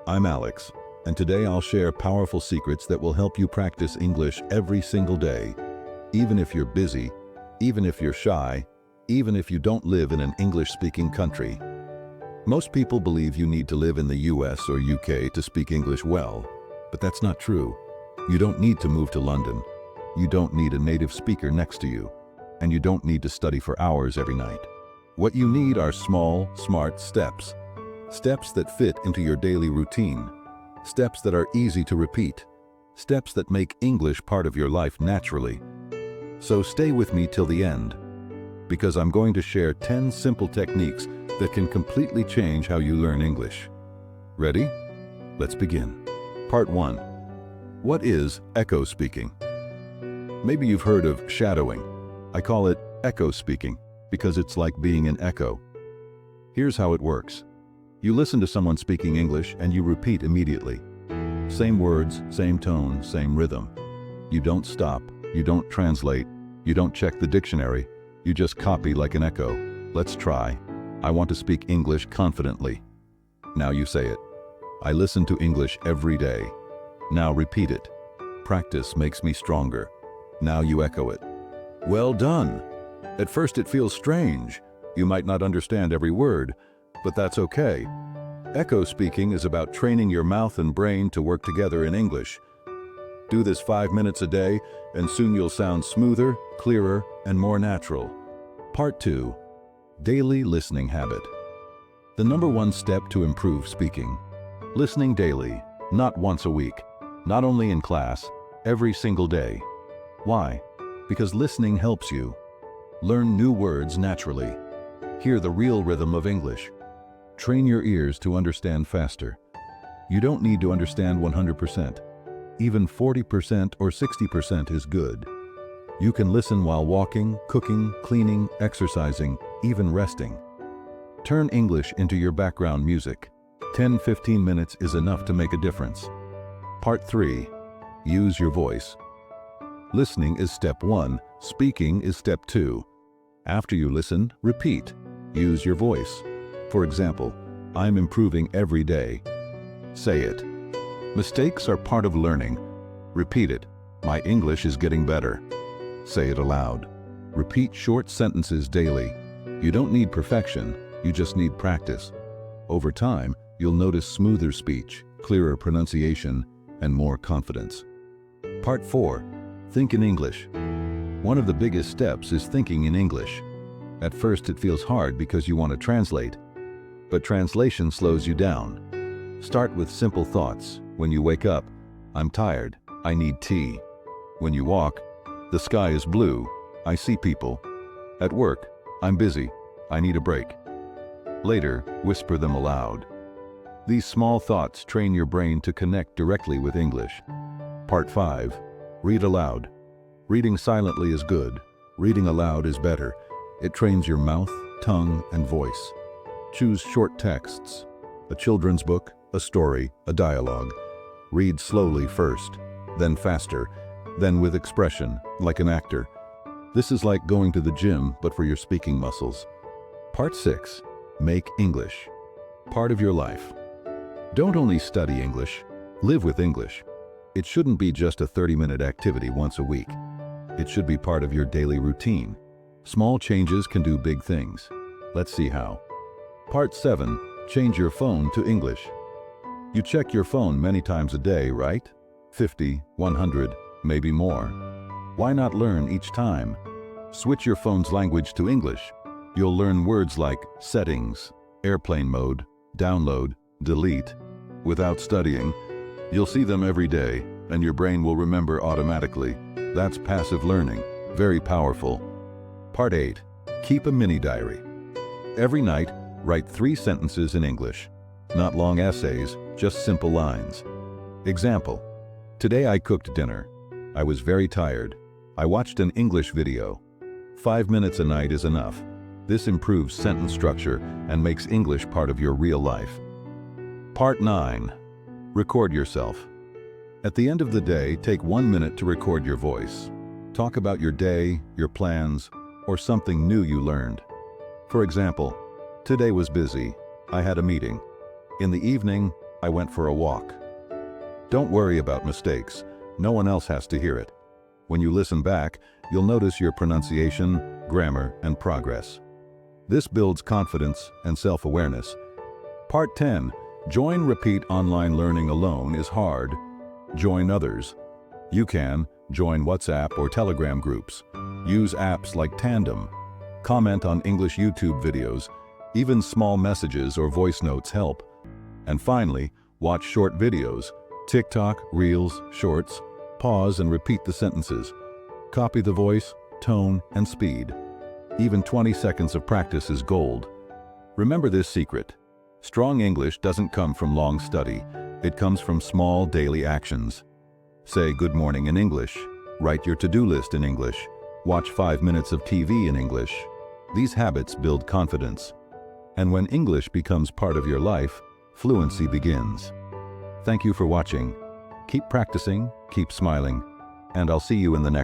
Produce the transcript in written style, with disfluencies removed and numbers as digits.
I'm Alex, and today I'll share powerful secrets that will help you practice English every single day, even if you're busy, even if you're shy, even if you don't live in an English-speaking country. Most people believe you need to live in the US or UK to speak English well, but that's not true. You don't need to move to London. You don't need a native speaker next to you, and you don't need to study for hours every night. What you need are small, smart steps. Steps that fit into your daily routine. Steps that are easy to repeat. Steps that make English part of your life naturally. So stay with me till the end, because I'm going to share 10 simple techniques that can completely change how you learn English. Ready? Let's begin. Part 1. What is echo speaking? Maybe you've heard of shadowing. I call it echo speaking because it's like being an echo. Here's how it works. You listen to someone speaking English and you repeat immediately. Same words, same tone, same rhythm. You don't stop, you don't translate, you don't check the dictionary, you just copy like an echo. Let's try. I want to speak English confidently. Now you say it. I listen to English every day. Now repeat it. Practice makes me stronger. Now you echo it. Well done. At first it feels strange. You might not understand every word, but that's okay. Echo speaking is about training your mouth and brain to work together in English. Do this 5 minutes a day, and soon you'll sound smoother, clearer, and more natural. Part 2. Daily listening habit. The number one step to improve speaking. Listening daily, not once a week, not only in class, every single day. Why? Because listening helps you learn new words naturally. Hear the real rhythm of English. Train your ears to understand faster. You don't need to understand 100%. Even 40% or 60% is good. You can listen while walking, cooking, cleaning, exercising, even resting. Turn English into your background music. 10-15 minutes is enough to make a difference. Part 3. Use your voice. Listening is step 1, speaking is step 2. After you listen, repeat. Use your voice. For example, I'm improving every day. Say it. Mistakes are part of learning. Repeat it. My English is getting better. Say it aloud. Repeat short sentences daily. You don't need perfection, you just need practice. Over time, you'll notice smoother speech, clearer pronunciation, and more confidence. Part 4. Think in English. One of the biggest steps is thinking in English. At first it feels hard because you want to translate, but translation slows you down. Start with simple thoughts. When you wake up, I'm tired, I need tea. When you walk, the sky is blue, I see people. At work, I'm busy, I need a break. Later, whisper them aloud. These small thoughts train your brain to connect directly with English. Part 5. Read aloud. Reading silently is good. Reading aloud is better. It trains your mouth, tongue, and voice. Choose short texts. A children's book, a story, a dialogue. Read slowly first, then faster, then with expression, like an actor. This is like going to the gym, but for your speaking muscles. Part 6. Make English part of your life. Don't only study English, live with English. It shouldn't be just a 30-minute activity once a week. It should be part of your daily routine. Small changes can do big things. Let's see how. Part 7. Change your phone to English. You check your phone many times a day, right? 50, 100, maybe more. Why not learn each time? Switch your phone's language to English. You'll learn words like settings, airplane mode, download, delete. Without studying, you'll see them every day, and your brain will remember automatically. That's passive learning, very powerful. Part 8. Keep a mini diary. Every night, write 3 sentences in English. Not long essays, just simple lines. Example. Today I cooked dinner. I was very tired. I watched an English video. 5 minutes a night is enough. This improves sentence structure and makes English part of your real life. Part 9. Record yourself. At the end of the day, take 1 minute to record your voice. Talk about your day, your plans, or something new you learned. For example, today was busy. I had a meeting. In the evening, I went for a walk. Don't worry about mistakes. No one else has to hear it. When you listen back, you'll notice your pronunciation, grammar, and progress. This builds confidence and self-awareness. Part 10. Join repeat online learning alone is hard. Join others. You can join WhatsApp or Telegram groups. Use apps like Tandem. Comment on English YouTube videos. Even small messages or voice notes help. And finally, watch short videos. TikTok, Reels, Shorts. Pause and repeat the sentences. Copy the voice, tone, and speed. Even 20 seconds of practice is gold. Remember this secret. Strong English doesn't come from long study. It comes from small daily actions. Say good morning in English. Write your to-do list in English. Watch 5 minutes of TV in English. These habits build confidence. And when English becomes part of your life, fluency begins. Thank you for watching. Keep practicing, keep smiling, and I'll see you in the next